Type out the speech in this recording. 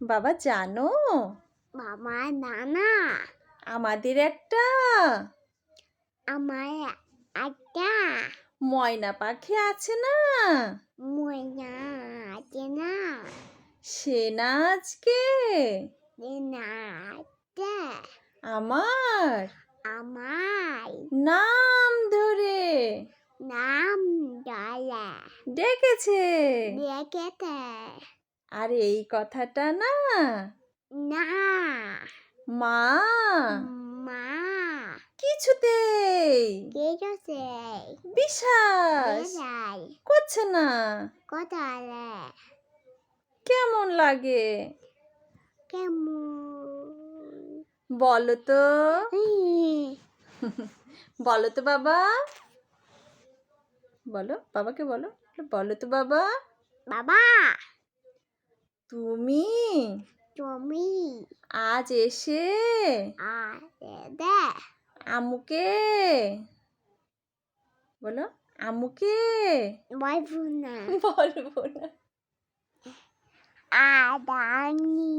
বাবা জানো বাবা নানা আমাদের একটা আমার একটা ময়না পাখি আছে না, ময়না আছে না সে না আজকে নাচতে আমার আমার নাম ধরে নাম ডালে ডেকেছে। দেখেতে আর এই কথাটা না না মা মা কিছুতেই গেছে বিশ্বাস বেড়াই করছে না। কোথায় কেমন লাগে কেমন বলো তো, বলো তো বাবা, বলো বাবাকে বলো, বলো তো বাবা, বাবা তুমি তুমি আজ এসে দে আমুকে বলো, আমুকে বলবো না বলবো না আদানি